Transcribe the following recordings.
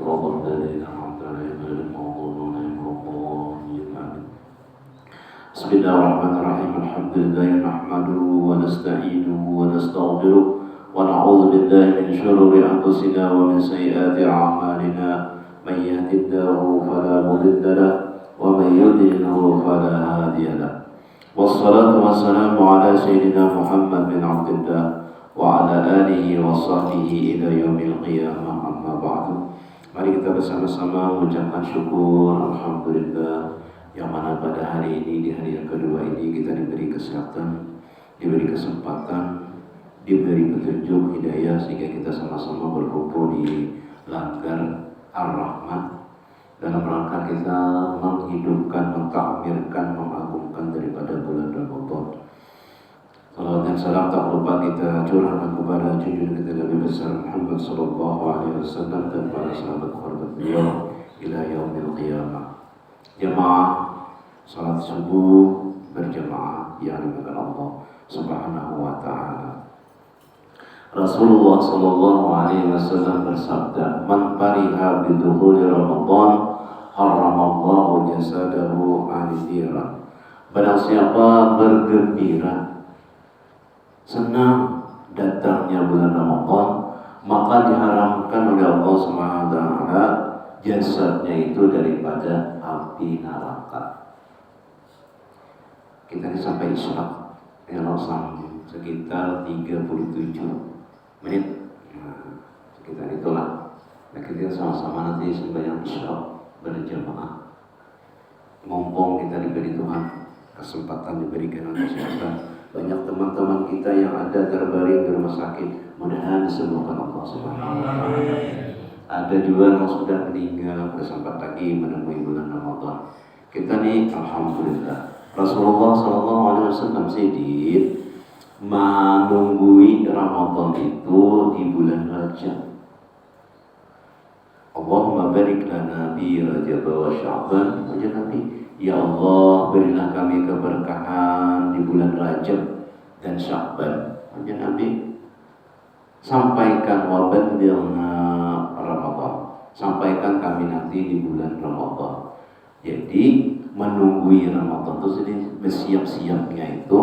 صراط الذين أنعمت عليهم غير المغضوب عليهم ولا الضالين آمين. بسم الله الرحمن الرحيم. الحمد لله نحمده ونستعينه ونستغفره ونعوذ بالله من شرور أنفسنا ومن سيئات أعمالنا. من يهد الله فلا مضل له ومن يضلل فلا هادي له. والصلاة والسلام على سيدنا محمد بن عبد الله وعلى آله وصحبه إلى يوم القيامة. أما بعد, mari kita bersama-sama mengucapkan syukur alhamdulillah, yang mana pada hari ini, di hari yang kedua ini, kita diberi kesehatan, diberi kesempatan, diberi petunjuk hidayah, sehingga kita sama-sama berkumpul di Langgar Ar-Rahman dalam rangka kita menghidupkan, mentakmirkan, mengagungkan daripada bulan Ramadan. Salawat dan salam tak lupa kita curahkan kepada junjungan kita Nabi besar Muhammad sallallahu alaihi wasallam dan para sahabat kerabat beliau ila yaumil qiyamah. Jemaah salat subuh berjamaah yang dimuliakan Allah Subhanahu wa taala. Rasulullah sallallahu alaihi wasallam bersabda, "Man fariha bi dukhuli Ramadan, haramallahu jasadahu 'anil niran." Barang siapa bergembira, senang datangnya bulan Ramadan, maka diharamkan oleh Allah Subhanahu wa taala jasadnya itu daripada api neraka. Kita ini sampai isya kalau sekitar 37 menit, sekitar itulah. Nah, kita sama-sama nanti sembahyang isya berjamaah. Mumpung kita diberi Tuhan kesempatan, diberikan kesehatan. Banyak teman-teman kita yang ada terbaring di rumah sakit, mudah-mudahan disembuhkan Allah Subhanahu wa taala. Ada juga yang sudah meninggal, bersempat lagi menemui bulan Ramadan. Kita nih alhamdulillah. Rasulullah sallallahu alaihi wasallam sidin menunggui Ramadan itu di bulan Rajab. Allahumma barik lana bi Rajab wa Sya'ban. Wajah Nabi, ya Allah berilah kami keberkahan di bulan Rajab dan Sya'ban. Wajah Nabi, sampaikan wa badilna Ramadan, sampaikan kami nanti di bulan Ramadan. Jadi menunggui Ramadan itu jadi bersiap-siapnya itu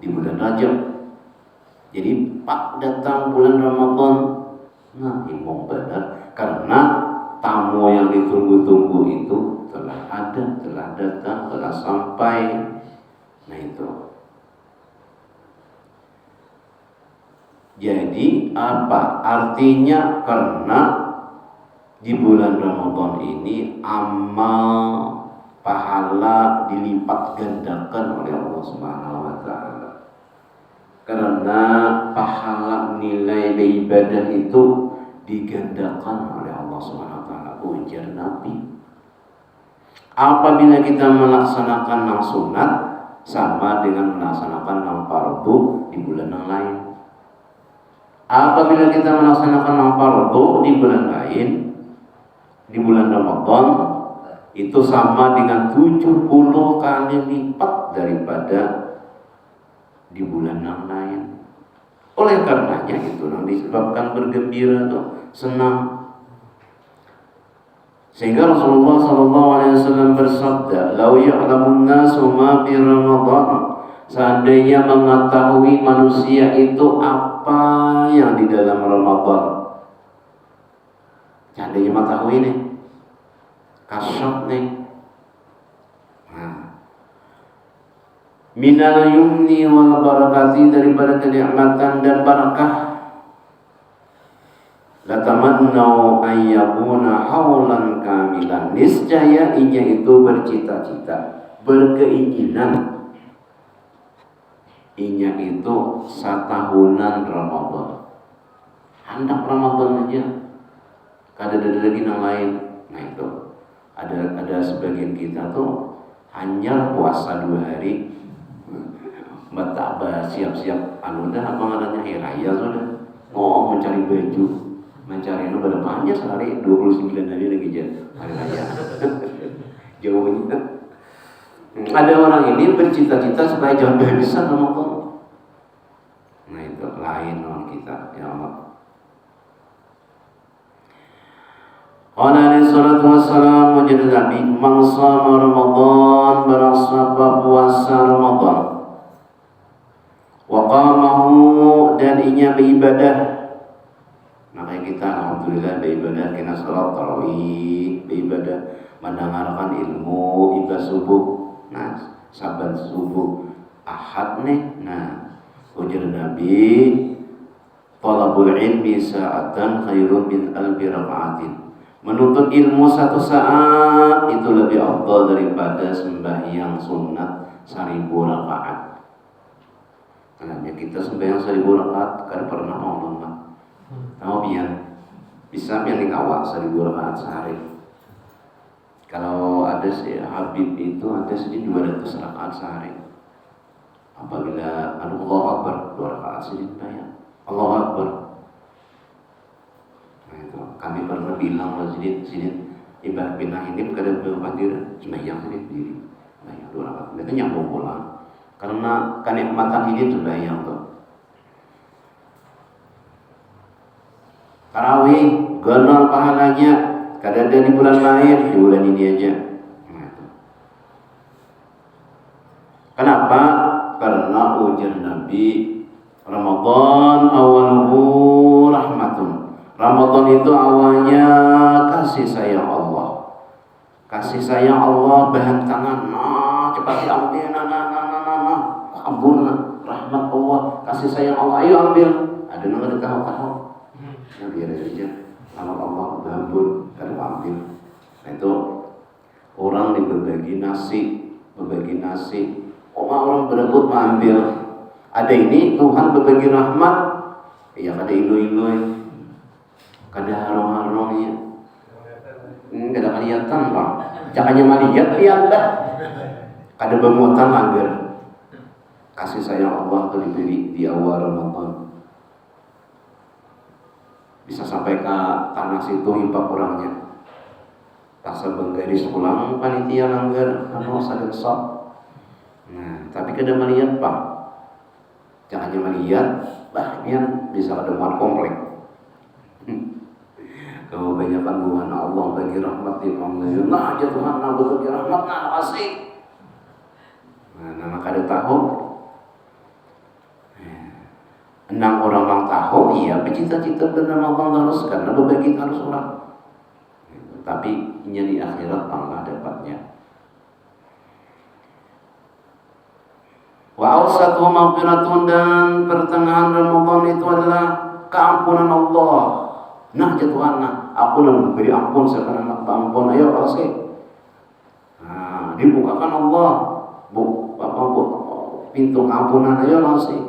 di bulan Rajab. Jadi pak datang bulan Ramadan, nah imam benar, karena tamu yang ditunggu-tunggu itu telah ada, telah datang, telah sampai. Nah itu. Jadi apa artinya? Karena di bulan Ramadan ini amal pahala dilipat gandakan oleh Allah Subhanahu wa taala. Karena pahala nilai ibadah itu digandakan oleh Allah Subhanahu wa taala. Ujar Nabi, apabila kita melaksanakan yang sunat sama dengan melaksanakan yang fardu di bulan yang lain. Apabila kita melaksanakan yang fardu di bulan lain, di bulan Ramadan, itu sama dengan 70 kali lipat daripada di bulan yang lain. Oleh karenanya itu yang disebabkan bergembira tuh, senang. Sehingga Rasulullah SAW bersabda, "Lau ya'lamun nasu ma fi Ramadan." Seandainya mengetahui manusia itu apa yang di dalam Ramadan. Seandainya mengetahui nih, kasyaf nih. Minal yumni wal barakati, daripada kenikmatan dan barakah. Latamannau ayyakuna haulan kamilan. Niscaya inya itu bercita-cita, berkeinginan inya itu satahunan Ramadan. Hendak Ramadan aja, kada ada lagi yang lain. Nah itu ada sebagian kita tuh hanya puasa 2 hari. Betapa siap-siap dah apa ngadanya hari raya sudah. Oh mencari baju, mencari pada panjang sehari 29 hari lagi hari raya. Jauhnya. Ada orang ini bercita-cita supaya jangan kehabisan Ramadan. Nah itu lain orang kita, ya Allah. Qala alaihi salatu wassalam wajib Nabi man shama Ramadan berasapa puasa Ramadan wa qamahu dan inya beribadah. Makanya kita alhamdulillah beribadah kena salat tarawih, beribadah mendengarkan ilmu ibadah subuh. Nah, saban subuh Ahad nih. Nah, ujar Nabi talabul ilmi sa'atan khairun min alfi raka'atin. Menuntut ilmu satu saat itu lebih afdal daripada sembahyang sunat 1000 rakaat. Karena kita sembahyang 1000 rakaat kan pernah ngomong Pak. Tahu biar bisa yang dikawal 1000 rakaat sehari. Kalau ada si Habib itu ada sedikit 200 rakaat sehari. Apabila Allahu Akbar 2 rakaat sedikit banyak. Allahu Akbar. Nah itu kami pernah bilang sedikit ibarat pindah ini kada berhadir sembahyang sedikit diri. Sembahyang 2 rakaat. Itu nyambung pulang. Karena kenikmatan ini sembahyang tuh. Tarawih genol pahalanya kada ada di bulan lain, di bulan ini aja. Nah, itu. Kenapa? Karena ujar Nabi Ramadan awaluhu rahmatun. Ramadan itu awalnya kasih sayang Allah. Kasih sayang Allah bahan tangan. Nah, cepat diambil. Ampun rahmat Allah, kasih sayang Allah. Ayo ambil. Ada yang ada tahu. Ya biar aja. Rahmat Allah ampun, kada ambil. Nah itu orang berbagi nasi. Orang berebut mengambil. Ada ini Tuhan berbagi rahmat. Ya kada ilu-ilu. Kada harong-harongnya. Kada kelihatan Pak. Jangannya melihat lihat dah. Kada bermuatan anggar. Kasih sayang Allah itu diberi di awal Ramadan. Bisa sampai ke tanah situ himpak kurangnya. Tak sebenggaris pulang panitia langgar anu sadar sok. Nah, tapi kada melihat Pak. Jangannya melihat, bahkan bisa ada muat komplek. Kebanyakan Tuhan Allah bagi rahmat di Allah. Nah, aja Tuhan Allah bagi rahmat nah kasih. Nah, nama kada tahu. Enam orang yang tahu, iya bercita-cita benar Allah terus karena berbagi harus orang. Tapi di akhirat Allah dapatnya. Wa awsatu maghfiratun dan pertengahan Ramadan itu adalah keampunan Allah. Nah jatuhanna, aku memberi ampun siapa nak ampun ayo kasih. Nah, dibukakan Allah pintu keampunan ayo kasih.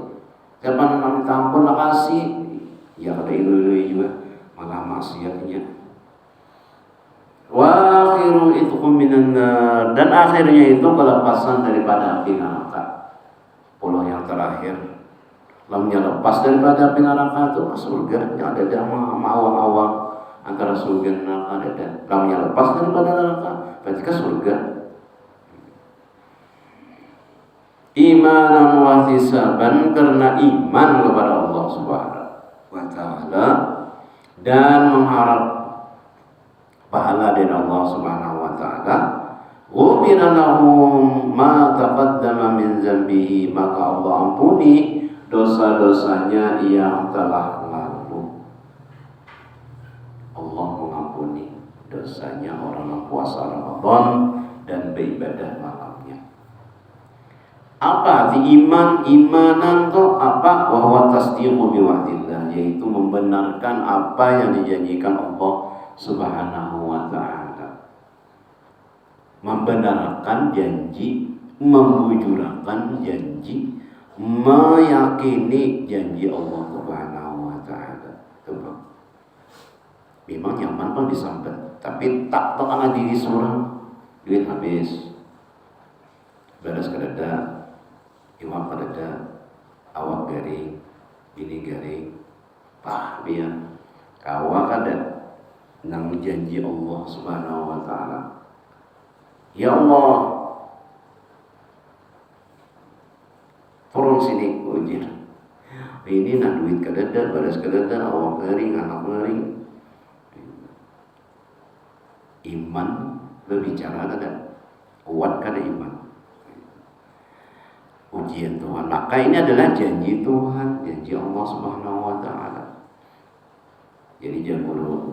Siapa nak minta ampun nak kasih. Ya kada ilu-ilu juga malah maksiatnya. Wa akhiru itqum minan nar dan akhirnya itu kelepasan daripada api neraka. Pulau yang terakhir lamnya lepas daripada api neraka itu ke surga yang ada awang-awang antara surga dan neraka ada. Lamnya lepas daripada neraka berarti ke surga. Imanan wa ihtisaban karena iman kepada Allah Subhanahu wa taala dan mengharap pahala dari Allah Subhanahu wa taala. Ghufira lahum ma taqaddama min dzambihi, maka Allah ampuni dosa-dosanya yang telah lalu. Allah mengampuni dosanya orang yang puasa Ramadan dan beribadah malamnya. Apa arti iman? Imanan itu apa? Wa huwa tasdiqu bi wa'dillah, yaitu membenarkan apa yang dijanjikan Allah Subhanahu wa taala. Membenarkan janji, membujurkan janji, meyakini janji Allah Subhanahu wa taala. Coba. Memang nyaman pun disambat, tapi tak tekan diri seorang duit habis. Balas kadada iwak kadada, awak garing, bini garing, biar kawa kada nang janji Allah Subhanahu wa taala. Ya Allah, tolong sini ujir. Ini nak duit kadada, balas kadada, awak garing, anak garing. Iman berbicara ada kuatkan iman. Ujian Tuhan. Maka ini adalah janji Tuhan, janji Allah Subhanahu wa taala. Jadi jangan buru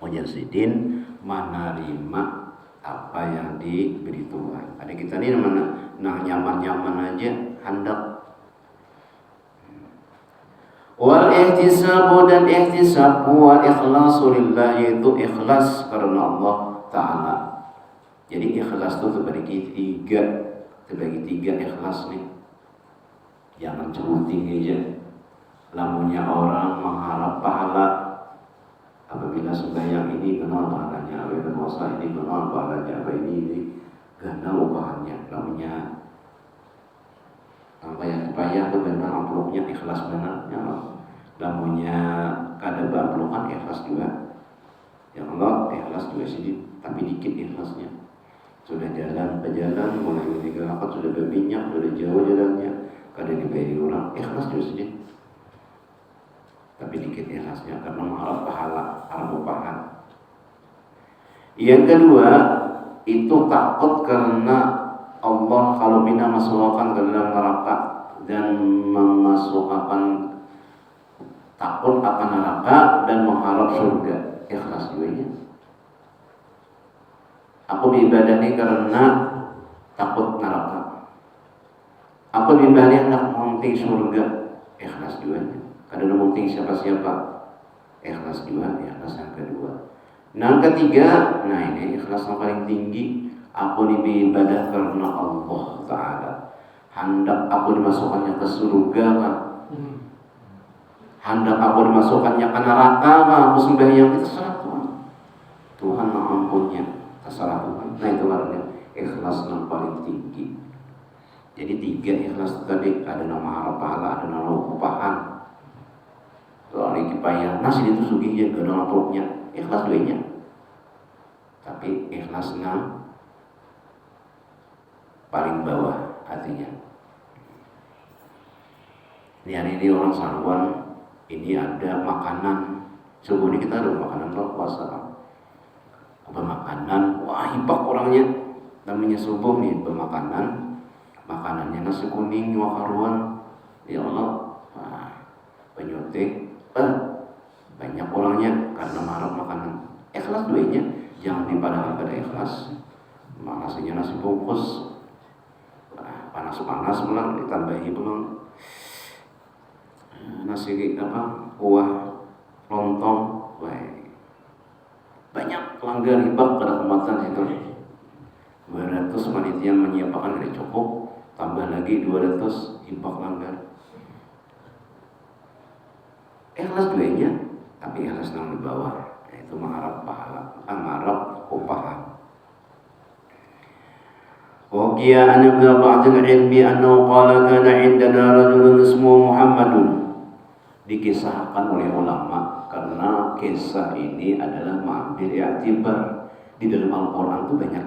Ujian sidin menerima apa yang diberi Tuhan. Ada kita ini nyaman-nyaman aja hendak. Wal ihtisabu dan ihtisab wal ikhlasu lillah, yaitu ikhlas karena Allah taala. Jadi ikhlas itu terbagi tiga ikhlas nih. Jangan ceruting aja. Lamunnya orang mengharap pahala, apabila sembahyang ini kenal pahalanya, apabila puasa ini kenal pahalanya, apa ini ganda upahannya. Lamunnya apa yang payah tuh benar amplopnya ikhlas benarnya. Lamunnya kada bamplokan ikhlas juga. Ya Allah ikhlas juga sih, tapi dikit ikhlasnya. Sudah berjalan mulai meninggalkan, sudah berminyak, sudah jauh jalannya, kada dibayari orang, ikhlas juga sih. Tapi dikit ikhlasnya karena mengharap pahala, harap upahan. Yang kedua itu takut karena Allah kalau bina masukkan ke dalam neraka dan memasukkan, takut akan neraka dan mengharap surga, ikhlas juga ya. Aku beribadah ini karena takut neraka. Aku beribadah hendak menting surga, ikhlas juga ya. Kadang menting siapa-siapa, ikhlas juga, ikhlas yang kedua. Nah yang ketiga, nah ini ikhlas yang paling tinggi. Aku beribadah karena Allah Ta'ala. Hendak aku dimasukkannya ke surga kan? Hendak aku dimasukkannya ke neraka kan? Aku sembahyang itu terserah Tuhan. Tuhan mengampunnya, terserah Tuhan. Nah itu artinya ikhlas yang paling tinggi. Jadi tiga ikhlas tadi, ada nama harap pahala, ada nama upahan. Soal ini payah, nasi itu sugih ya, gak ada amplopnya, ikhlas duanya. Tapi ikhlasnya paling bawah artinya. Ini hari ini orang Saruan, ini ada makanan. Subuh ini kita ada makanan buka puasa. Apa makanan? Wah hibak orangnya. Namanya subuh nih bermakanan. Makanannya nasi kuning, wakaruan. Ya Allah, penyuntik. Banyak orangnya karena marah makanan. Ikhlas duanya, jangan dipadahkan pada ikhlas. Nasinya nasi bungkus, panas-panas pulang, ditambahi pulang nasi apa, kuah lontong, banyak pelanggar hibak pada kematan itu. 200 panitia menyiapkan dari cukup, tambah lagi 200 hibak langgar. Ikhlas duanya, tapi ikhlas yang di bawah, yaitu mengharap pahala, mengharap upahan. Waqiya an ibn ba'dil ilmi annahu qala kana 'indana rajulun ismuhu Muhammadun. Dikisahkan oleh ulama karena kisah ini adalah mengambil i'tibar. Di dalam Al-Qur'an itu banyak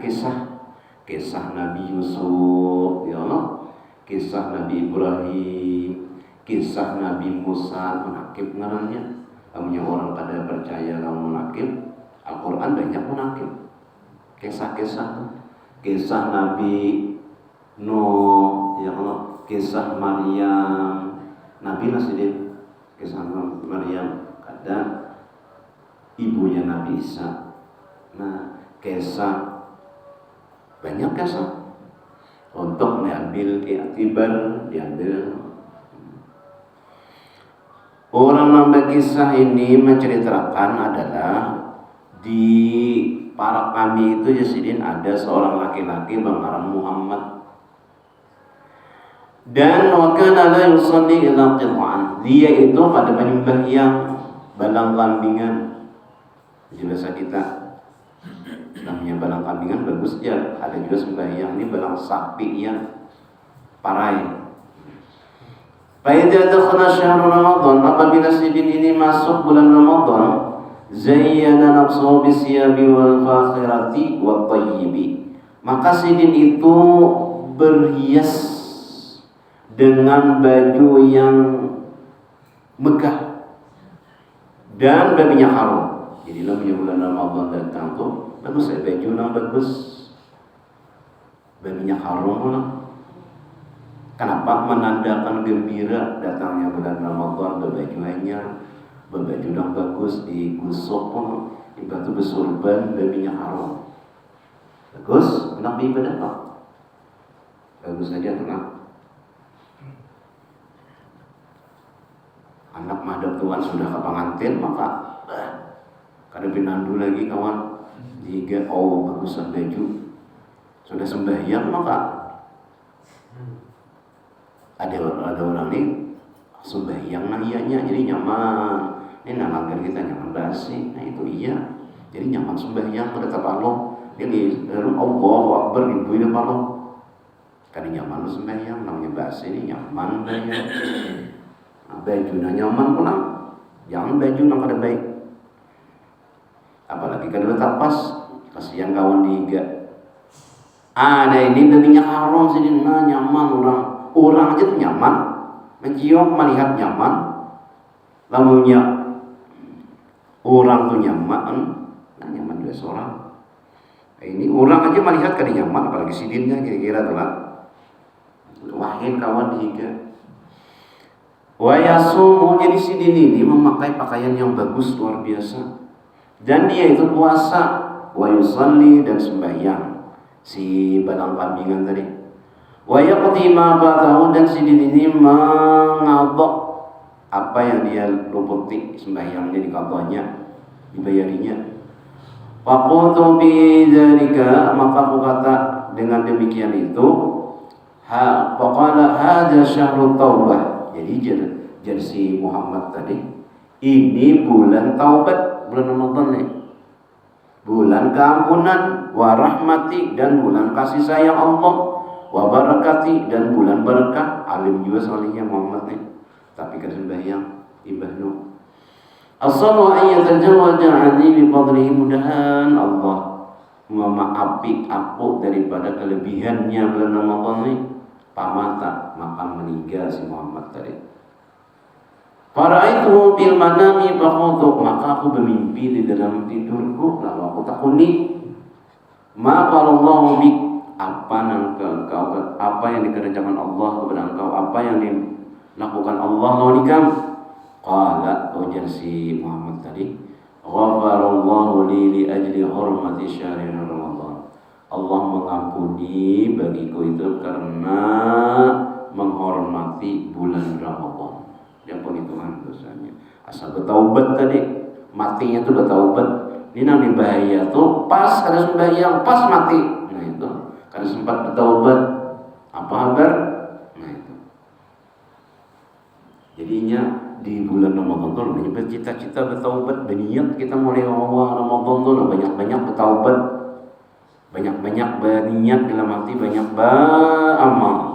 kisah Nabi Yusuf, ya Allah, kisah Nabi Ibrahim, kisah Nabi Musa, menakib ngarannya. Namanya orang kada percaya kalau menakib, Al-Quran banyak menakib. Kisah Nabi Nuh, ya Allah, kisah Maryam, Nabi Nasidin, kisah Maryam, ada ibunya Nabi Isa. Nah, banyak kisah untuk diambil i'tibar, diambil. Orang nambah kisah ini menceritakan adalah di para kami itu Yasidin ada seorang laki-laki bernama Muhammad, dan wakana la yusalli ila qit'an. Dia itu pada menyembah yang balang kambingan. Jadi bahasa kita namanya balang kambingan bagus ya. Ada juga sembahyang ini balang sapi yang parai. Fa'idha dakhala syahrul Ramadan, apabila sidin ini masuk bulan Ramadan, zayyana nafsuhu bisiyabi wal fakhirati wat tayyibi. Maka sidin itu berhias dengan baju yang megah dan berminyak harum. Jadi namanya bulan Ramadan datang tuh bagus ya, baju yang bagus, berminyak harum lah. Kenapa? Menandakan gembira datangnya bulan Ramadan, berbaju anyar, berbaju yang bagus, digusok pun, ibatu bersurban, berminyak harum. Bagus, nak beribadah tak? Bagus saja tuh nak. Anak madhab Tuhan sudah ke pengantin, maka kada pinandu lagi kawan. Jika bagusan baju sudah sembahyang, maka ada orang nih sembahyang nah ianya jadi nyaman. Ini nalanggar kita nyaman basi, nah itu iya. Jadi nyaman sembahyang tetap Allah. Jadi Allahu Akbar ibu itu Allah. Kan nyaman sembahyang namanya basi ini nyaman banyak. Baju nyaman pulang, jangan baju yang kada baik. Apalagi kada letak pas, kasihan kawan diiga. Ada ini minyak harum sini, nah nyaman orang aja tuh nyaman, mencium melihat nyaman, lalunya orang tuh nyaman, nah nyaman juga seorang. Ini orang aja melihat kada nyaman, apalagi sidinnya kira-kira tuh lah. Wahid kawan diiga. Wa yasumu, jadi sidin ini memakai pakaian yang bagus luar biasa. Dan dia itu puasa, wa yusalli dan sembahyang. Si badang kambingan tadi. Wa yaqdi ma fatahu, dan sidin ini mengadok apa yang dia luputi sembahyangnya, dikatanya, dibayarinya. Faqultu bi dzalika, maka aku kata dengan demikian itu, faqala hadza syahrut taubah. Jadi jadi si Muhammad tadi, ini bulan taubat, bulan Ramadan nih. Bulan keampunan, warahmati, dan bulan kasih sayang Allah, wabarakati, dan bulan berkah. Alim juga soalnya Muhammad nih, tapi kada sembahyang ibadu. As-salu ayyatajawaja anni bi fadlihi, mudahan Allah memaafi aku daripada kelebihannya bulan Ramadan nih. Pamata, maka meninggal si Muhammad tadi. Fara'aituhu bil manami faqultu, maka aku bermimpi di dalam tidurku, lalu aku takuni, ma qarallahu bik, apa yang dikerjakan Allah kepada engkau, apa yang dilakukan Allah lawan ikam. Qala, ujar si Muhammad tadi, ghafarallahu li ajli hurmati syahri Ramadan. Allah mengampuni bagiku itu karena menghormati bulan Ramadan. Diampuni Tuhan dosanya. Asal bertaubat tadi, matinya tuh bertaubat. Ini nang bahaya tuh pas ada sembahyang, pas mati. Nah itu, karena sempat bertaubat. Apa kabar? Nah itu. Jadinya di bulan Ramadan tuh bercita-cita bertaubat, berniat kita mulai awal Ramadan tuh banyak-banyak bertaubat. Banyak-banyak berniat dalam arti banyak beramal.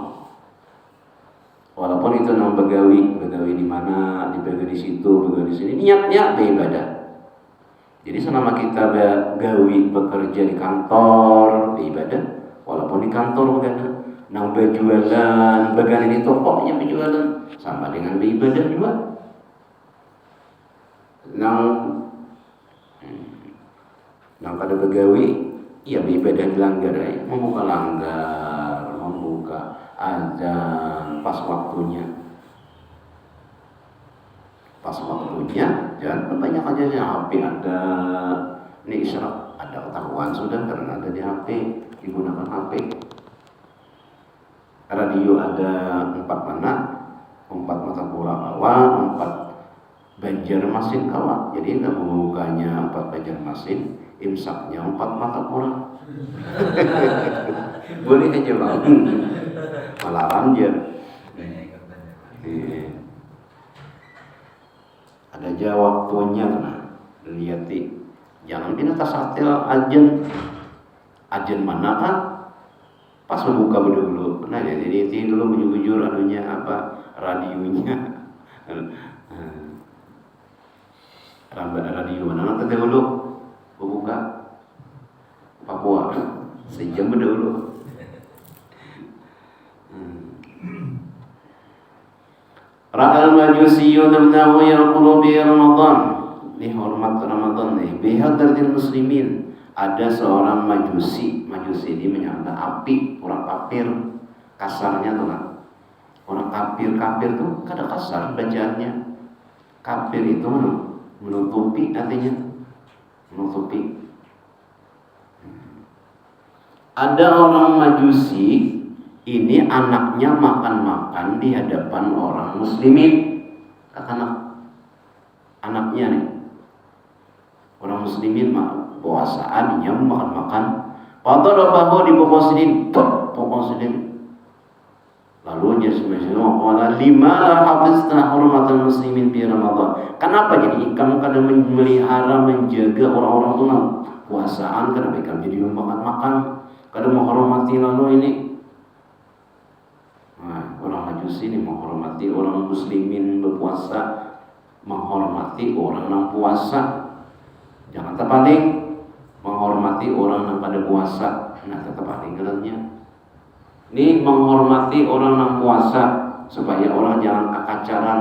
Walaupun itu nama begawi di mana, begawi di situ, begawi di sini, niatnya beribadah. Jadi selama kita begawi bekerja di kantor, beribadah, walaupun di kantor begawi, nang berjualan, begawi di tokonya berjualan, sama dengan beribadah juga. Nang kada begawi, ya beribadah dilanggar ya, membuka langgar, membuka azan pas waktunya, jangan banyak aja yang HP ada, ini isyarat ada ketahuan sudah karena ada di HP, digunakan HP. Radio ada 4 mana, 4 Martapura kawa, 4 Banjarmasin kawa, jadi tidak membukanya 4 Banjarmasin, imsaknya 4 Martapura. Boleh aja bang, malaran aja. Ada aja waktunya nah, lihati. Jangan pindah tasatil ajen mana kan? Pas membuka dulu. Nah jadi dulu bujur anunya apa radionya. Radio mana nanti dulu membuka Papua sejam dulu. Ra'al majusi yudabnahu yaqulu bi Ramadan. Ini hormat Ramadan nih. Bihadaril muslimin, ada seorang majusi ini menyembah api, orang kafir. Kasarnya tuh kan, orang kafir tuh kada kasar bacaannya. Kafir itu menutupi, artinya menutupi. Ada orang majusi ini anaknya makan-makan di hadapan orang muslimin. Kata anaknya nih, orang muslimin puasaan, dia makan-makan. Fadarabahu dipoposin, poposin. Lalu dia semestinya qala lima la hafizna hurmatal muslimin fi Ramadan. Kenapa jadi kamu kadang memelihara menjaga orang-orang tuh puasaan, kenapa kamu jadi makan-makan, kadang menghormati lalu ini. Nah, orang majusi ini menghormati orang muslimin berpuasa, menghormati orang yang puasa. Jangan terpaling, menghormati orang yang pada puasa. Nah, tetap paling gelarnya. Ini menghormati orang yang puasa supaya orang jangan kekacaran.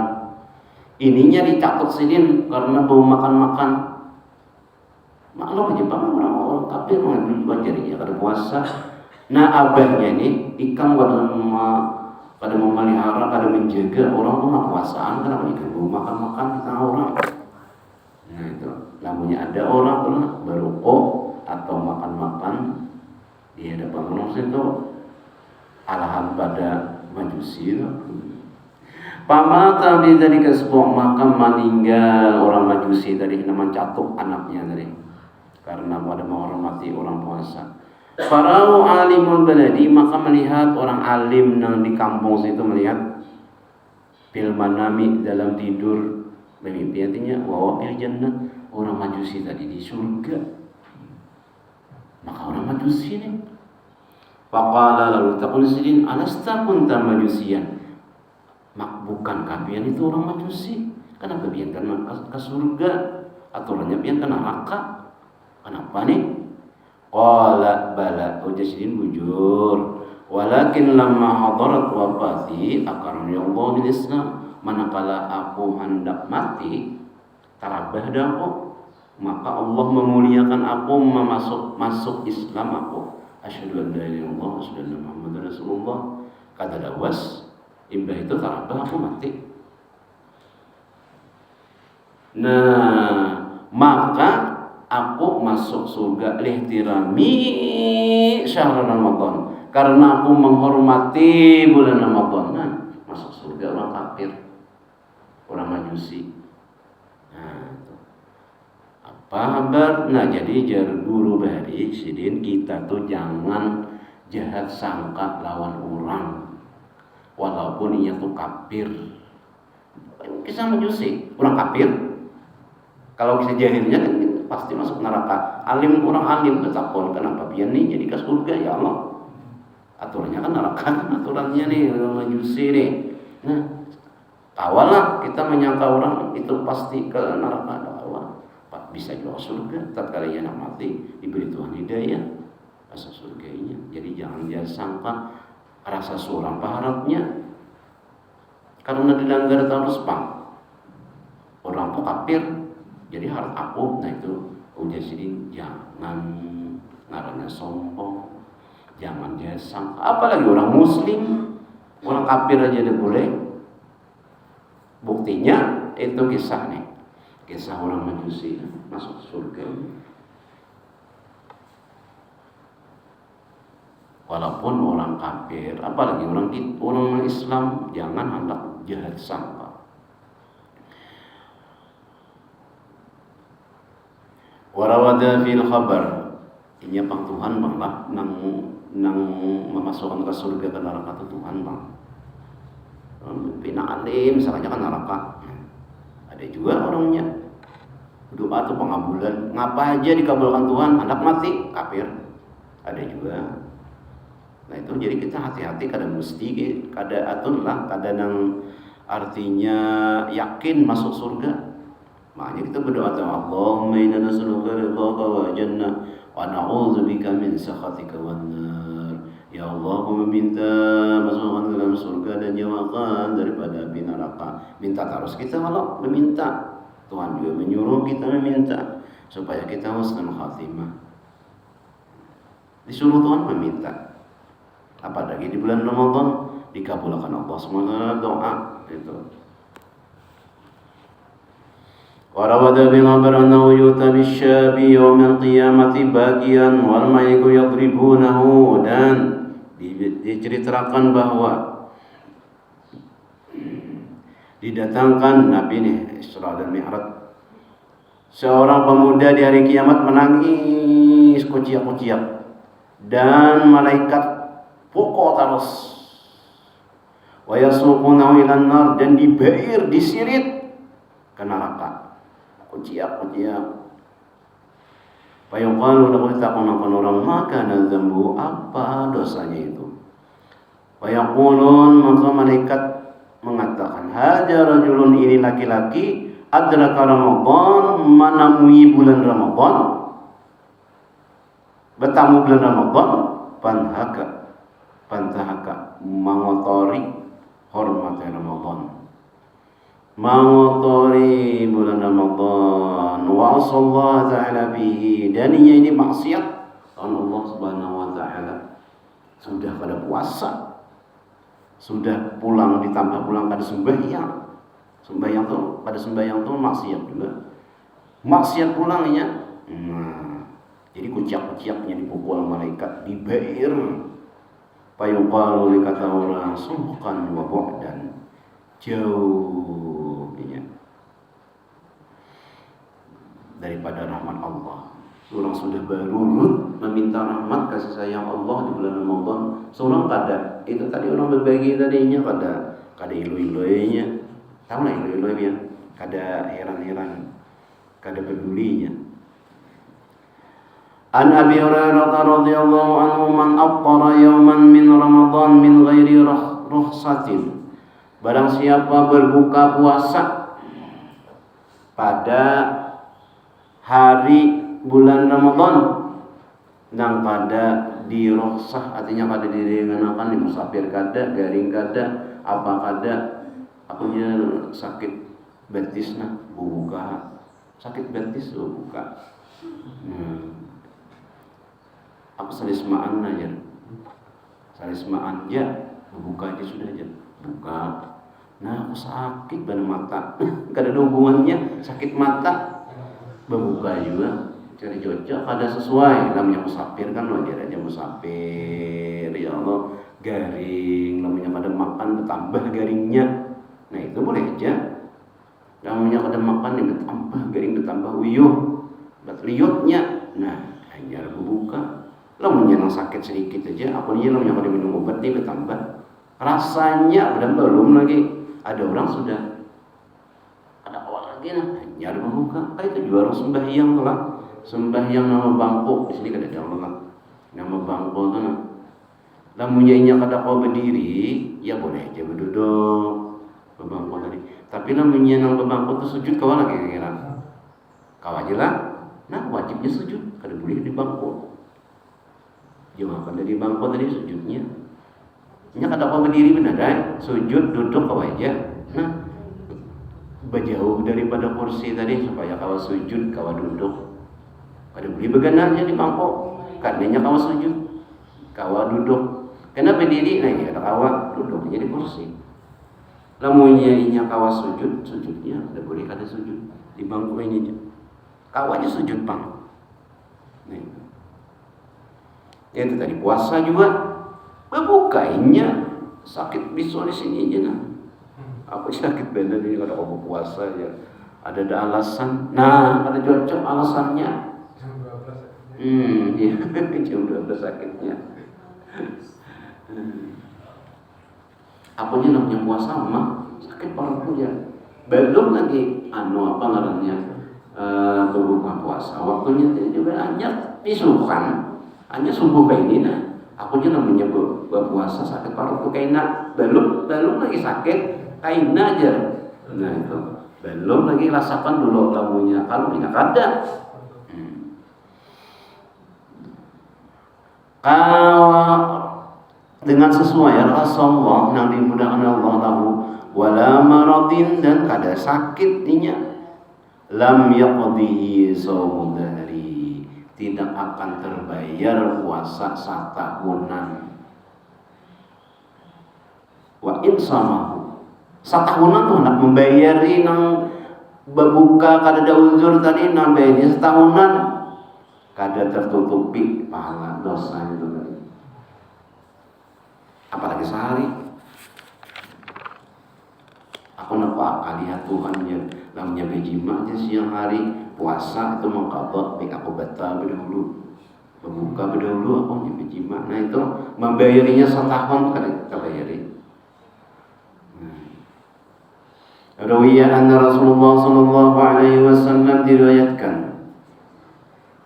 Ininya dicatat sini karena mau makan-makan. Maklum aja bang, orang kafir mengambil jarinya kada puasa. Nah abahnya ini ikan pada memelihara, pada menjaga orang tuh nggak puasaan, kenapa ikan mau makan-makan di tengah orang. Nah itu, namanya ada orang tuh berukuk atau makan-makan di hadapan orang itu. Alahan pada majusi itu. Pamata bi dari kesebok maka meninggal orang majusi tadi, nama catuk anaknya tadi karena pada menghormati orang puasa. Farau alimul baladi, maka melihat orang alim yang di kampung situ melihat fil manami dalam tidur bermimpi, artinya wa fil jannah, orang majusi tadi di surga. Maka orang majusi ini faqala lalu taqul sidin alasta kunta majusiyan. Bukan kalian itu orang majusi? Kenapa biarkan ke surga? Aturannya biarkan neraka. Kenapa nih? Qala bala, ujasidin bujur. Walakin lamma hadarat wafati akarni Allah bil Islam. Manakala aku hendak mati, tarabah aku, maka Allah memuliakan aku, masuk Islam aku. Asyhadu an la ilaha illallah wa asyhadu anna Muhammadar Rasulullah. Kata dawas, imbah itu tarabah aku mati. Nah, maka aku masuk surga lihtirami syahr Ramadan, karena aku menghormati bulan Ramadan. Nah, masuk surga orang kafir, orang majusi. Nah, itu. Apa kabar? Nah, jadi jar guru bari sidin kita tuh jangan jahat sangka lawan orang, walaupun ia tuh kafir. Kisah majusi, orang kafir. Kalau kisah jahilnya kan pasti masuk neraka. Alim orang alim tetapon, kenapa biar nih jadi ke surga ya Allah. Aturannya kan neraka kan aturannya nih majusi nih. Nah, kawalah kita menyangka orang itu pasti ke neraka. Bisa juga surga tatkala ia nak mati diberi Tuhan hidayah masuk surganya. Jadi jangan dia sangka rasa seorang paharatnya karena dilanggar terus bang orang tuh kafir jadi harap aku. Nah itu udah sini jangan karena sombong, jangan dia sangka, apalagi orang muslim, orang kafir aja dia boleh. Buktinya itu kisah nih, kisah orang majusi masuk surga. Walaupun orang kafir, apalagi orang Islam, jangan hendak jahat sangka. Warawada fil khabar, ini pang Tuhan bang lah, nang memasukkan ke surga ke neraka itu Tuhan bang. Bina alim, misalnya kan neraka. Ada juga orangnya doa atau pengabulan, ngapa aja dikabulkan Tuhan, anak mati kafir. Ada juga. Nah itu jadi kita hati-hati, kada mesti, kada atun lah, kada nang artinya yakin masuk surga. Makanya kita berdoa sama Allahumma inna nas'aluka ridhaka wa jannah wa na'udzubika min sakhatika wan nar. Ya Allah, aku meminta masukkan ke dalam surga dan jauhkan daripada api neraka. Minta terus kita kalau meminta. Tuhan juga menyuruh kita meminta supaya kita husnul khatimah. Disuruh Tuhan meminta. Apalagi di bulan Ramadan dikabulkan Allah SWT doa itu. Warawada bin Amr annahu yu'ta bisyabi yawmal qiyamati bagian wal maiku yadribunahu, dan diceritakan bahwa didatangkan Nabi nih Isra dan Mi'raj, seorang pemuda di hari kiamat menangis kuciak-kuciak dan malaikat pukul terus, wa yasuqunahu ilan nar, dan dibair, disirit ke neraka, kuciak-kuciak. Fayuqalu lahu taqonakan orang, maka nazambu, apa dosanya itu? Fayaqulun, maka malaikat mengatakan, hadza rajulun, ini laki-laki, adraka Ramadan, menemui bulan Ramadan, bertamu bulan Ramadan, pantahaka, mengotori hormatnya Ramadan, mengotori bulan Ramadan, wa sallallahu ta'ala bihi, dan ini maksiat Allah Subhanahu wa ta'ala. Sudah pada puasa, sudah pulang, ditambah pulang pada sembahyang tuh, pada sembahyang tuh maksiat juga, maksiat pulangnya. Jadi kuciak-kuciaknya dipukul malaikat, dibair. Payuqalu, kata orang, suhkan wa bu'dan, jauhnya daripada rahmat Allah. Orang sudah berurut meminta rahmat kasih sayang Allah di bulan Ramadan. Seorang kada, itu tadi orang berbagi tadinya kada ilu-ilunya, tahu lah ilu-ilunya, kada heran-heran, kada pedulinya. An Abi Hurairah radhiyallahu anhu, man aftara yawman min Ramadan min ghairi rukhsatin, barang siapa berbuka puasa pada hari bulan Ramadan nang pada di rukhsah, artinya kada diringankan, di musafir kada, garing kada, apa kada, akunya sakit betis nah buka, sakit betis buka. Aku salismaan aja, salismaan ya, buka aja sudah aja, buka. Nah aku sakit pada mata, kada ada hubungannya sakit mata, berbuka juga, cari cocok, kada sesuai. Namanya musafir kan wajar aja musafir, ya Allah, garing, namanya kada makan bertambah garingnya, nah itu boleh aja. Namanya kada makan bertambah garing, bertambah uyuh, liutnya, nah hanya berbuka. Lamunnya nang sakit sedikit aja, akunya lamunnya kalau minum obat nih bertambah rasanya, belum lagi ada orang sudah ada awal lagi nah hanya berbuka. Itu juga orang sembahyang tuh lah, sembahyang nama bangku di sini kada ada orang nama bangku tuh nah. Lamunnya inya kada kau berdiri, ya boleh aja berduduk bebangku tadi. Tapi lamunnya nang bebangku tuh sujud kau lagi kira-kira kau aja lah, nah wajibnya sujud, kada boleh di bangku. Jangan dari bangku tadi sujudnya. Nya kada kau berdiri benar sujud duduk kau aja. Nah, berjauh daripada kursi tadi supaya kau sujud, kau duduk. Kada boleh begananya di bangku. Karenanya kau sujud, kau duduk. Kena berdiri lagi ada kau duduk jadi kursi. Lamunnya inya kau sujudnya kada boleh kada sujud di bangku ini aja. Kau aja sujud bang. Nih. Itu tadi puasa juga berbukanya sakit bisul di sini aja nah. Apa sakit benar ini kalau kamu puasa ya ada alasan. Nah ada cocok alasannya. Iya jam 12 sakitnya. Apanya namanya puasa mah sakit paruh ya. Belum lagi apa ngarannya berbuka puasa. Waktunya juga hanya disukan. Hanya subuh kayak ini nah, aku aja namanya berpuasa sakit paruh tuh kayak belum lagi sakit kayak aja. Nah itu belum lagi rasakan dulu lamunya kalau tidak ada. Dengan sesuai Rasulullah yang dimudahkan Allah lahu wala maradin, dan kada sakit ninya lam yaqdihi shaumud dahri, tidak akan terbayar puasa satahunan. Wa in samahu, satahunan tuh hendak membayari nang berbuka kada ada uzur tadi nambah ini setahunan kada tertutupi pahala dosa itu tadi. Apalagi sehari. Aku nampak kali ya Tuhan ya namanya bejima aja siang hari puasa itu mengkabak baik aku batal berdahulu berbuka berdahulu aku nya bejima. Nah itu membayarinya setahun kada bayari. Rawiya anna Rasulullah sallallahu alaihi wasallam diriwayatkan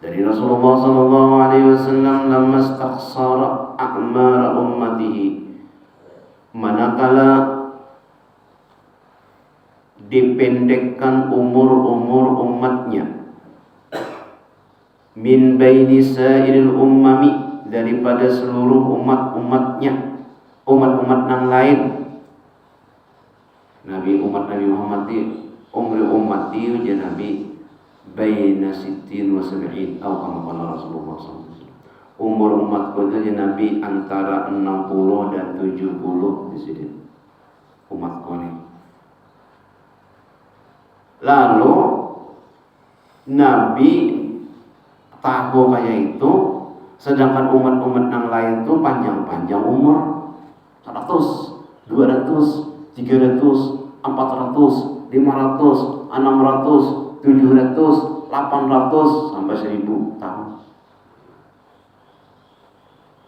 dari Rasulullah sallallahu alaihi wasallam lamma istakhsara a'mar ummatihi, manakala dipendekkan umur-umur umatnya, min baini sa'iril ummami, daripada seluruh umat-umatnya, umat-umat yang lain. Umat Nabi Muhammad umri ummati ujian Nabi baina sittin wa sab'in atau kama qala Rasulullah SAW. Umur umatku itu ujian Nabi antara 60 dan 70 di sini umatku ini. Lalu Nabi tahu kayak itu, sedangkan umat-umat yang lain itu panjang-panjang umur 100, 200, 300, 400, 500, 600, 700, 800 sampai 1000 tahun.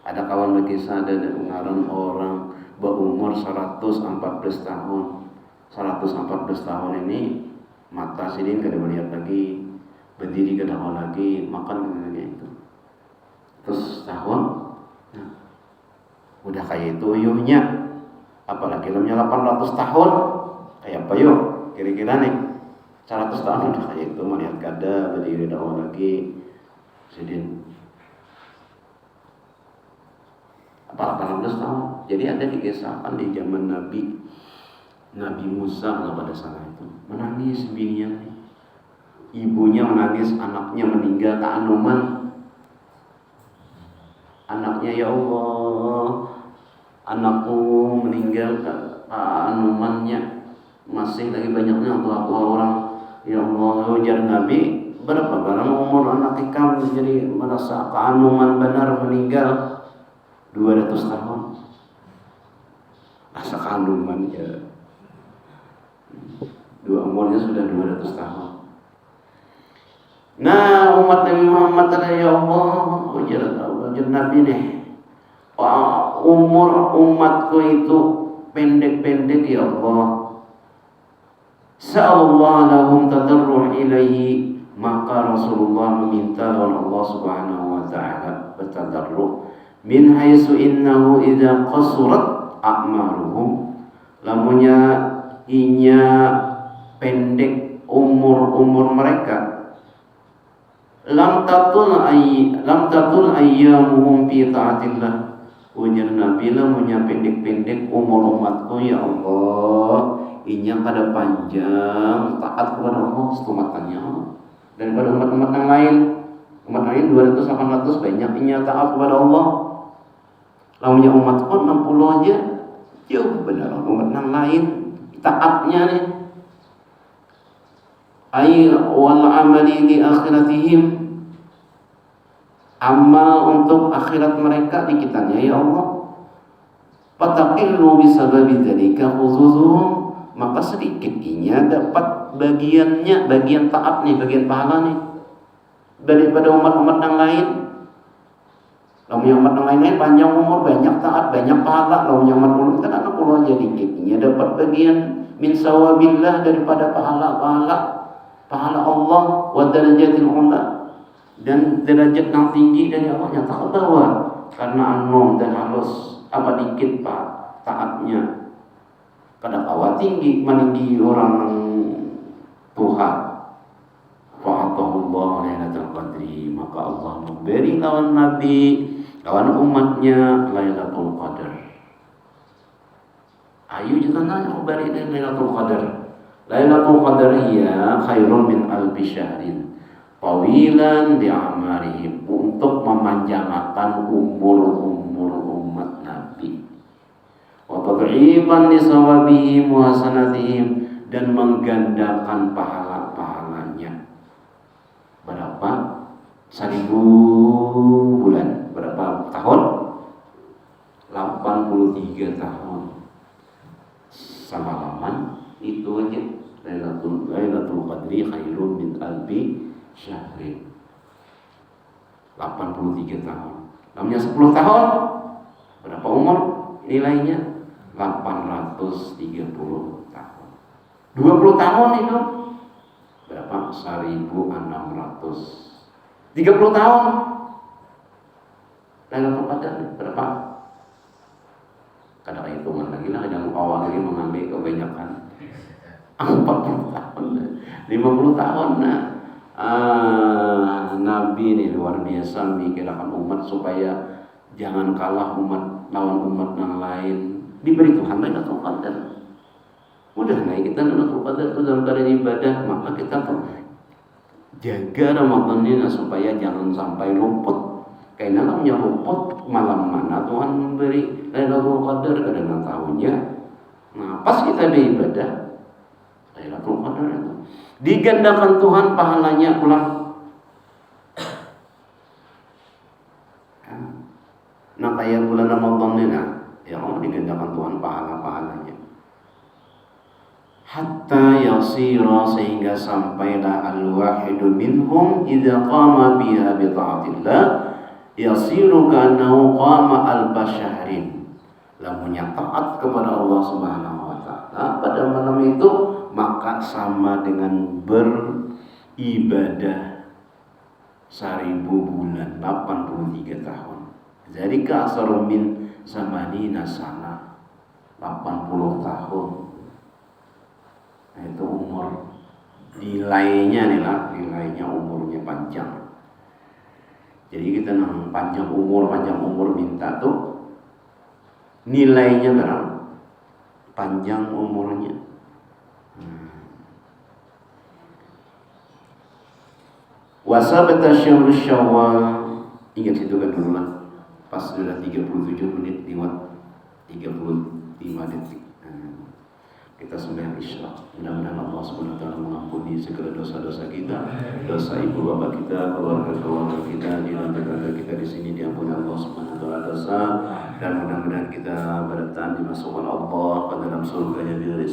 Ada kawan berkisah ada dengaran orang berumur 114 tahun. 114 tahun ini mata sini kada melihat lagi, berdiri kada mau lagi, makan kada itu. Terus tahun, nah, udah kayak itu uyuhnya. Apalagi lemnya 800 tahun kayak apa yuk kira-kira nih 100 tahun udah kayak itu melihat kada berdiri daun lagi sedin apa 18 tahun. Jadi ada dikisahkan di zaman Nabi Musa pada saat itu menangis bininya, ibunya menangis, anaknya meninggal keanuman. Anaknya, ya Allah, anakku meninggal anumannya masih lagi banyaknya untuk aku orang. Ya Allah, ujar Nabi, berapa barang umur anak ikam jadi merasa keanuman benar meninggal 200 tahun. Rasa keanuman ya. Dua umurnya sudah 200 tahun. Nah, umat Nabi Muhammad ya Allah, ujar Nabi nih, umur umatku itu pendek-pendek ya Allah. Sa'allahu lahum tadarruh ilaihi, maka Rasulullah meminta kepada Allah Subhanahu wa taala bertadarruh min haitsu innahu idza qasurat a'maruhum, lamunnya inya pendek umur mereka, lam tatul ayyamuhum fi ta'atillah. Ujar Nabi, lamunnya pendek-pendek umur umatku ya Allah, inya kada panjang taat kepada Allah setumatannya daripada umat-umat yang lain. Umat lain 200 800 banyak inya taat kepada Allah. Lamunnya umatku 60 aja jauh benar umat yang lain taatnya nih. Ay wal amali li akhiratihim, amal untuk akhirat mereka di kitanya ya Allah. Fataqillu bisababi dzalika khuzuzuhum, maka sedikit inya dapat bagiannya, bagian taat nih, bagian pahala nih daripada umat-umat yang lain. Lalu umat yang lain panjang umur, banyak taat, banyak pahala. Lalu umat ulun kan anak ulun aja dikit, inya dapat bagian min sawabillah, daripada pahala Allah wa darajatil ula, dan derajat yang tinggi dari Allah yang tak tahu karena anom dan halus apa dikit pak taatnya kadang awal tinggi meninggi orang Tuhan. Fa'atahullah lailatul qadri, maka Allah memberi lawan Nabi, lawan umatnya Lailatul Qadar. Ayo kita nanya memberi Lailatul Qadar. Lailatul Qadar hiya khairun min alfi syahrin tawilan di amarihim, untuk memanjangkan umur umat Nabi, wa tad'iban li sawabihim wa hasanatihim, dan menggandakan pahala-pahalanya. Berapa? 1000 bulan. Berapa tahun? 83 tahun. Semalaman itu aja. Lailatul Qadri khairun min alfi syahrin. 83 tahun. Namanya 10 tahun. Berapa umur nilainya? 830 tahun. 20 tahun itu berapa? 1630 tahun. Lailatul Qadar berapa? Kadang hitungan lagi lah, yang awal ini mengambil kebanyakan 40 tahun, 50 tahun. Nabi ini luar biasa memikirkan umat supaya jangan kalah umat lawan umat yang lain. Diberi Tuhan Lailatul Qadar. Udah naik kita Lailatul Qadar itu dalam keadaan ibadah, maka kita tuh jaga Ramadan ini supaya jangan sampai luput. Karena namanya luput, malam mana Tuhan memberi Lailatul Qadar, kadang tahunya. Nah, pas kita beribadah Lailatul Qadar itu digandakan Tuhan pahalanya pulang. Nah, kayak bulan Ramadan ini, nah, ya Allah digandakan Tuhan pahala-pahalanya. Hatta yasira, sehingga sampailah al-wahidu minhum idza qama biha bi ta'atillah yasiru ka'annahu qama alfa syahrin. Lamunnya taat kepada Allah Subhanahu wa taala pada malam itu, maka sama dengan beribadah 1000 bulan, 83 tahun. Jadi ka'asar min samanina sana, 80 tahun. Nah, itu umur nilainya nih lah, nilainya umurnya panjang. Jadi kita nang panjang umur minta tuh nilainya berapa? Panjang umurnya. Wasabata syahrul Syawal, ingat situ kan dulu lah. Pas sudah 37 menit lewat 35 detik. Kita sembahyang Isya. Mudah-mudahan Allah Subhanahu wa taala mengampuni segala dosa-dosa kita, dosa ibu bapak kita, keluarga kita, jiran tetangga kita di sini diampuni Allah Subhanahu wa taala dosa, dan mudah-mudahan kita bertahan dimasukkan Allah ke dalam surganya bila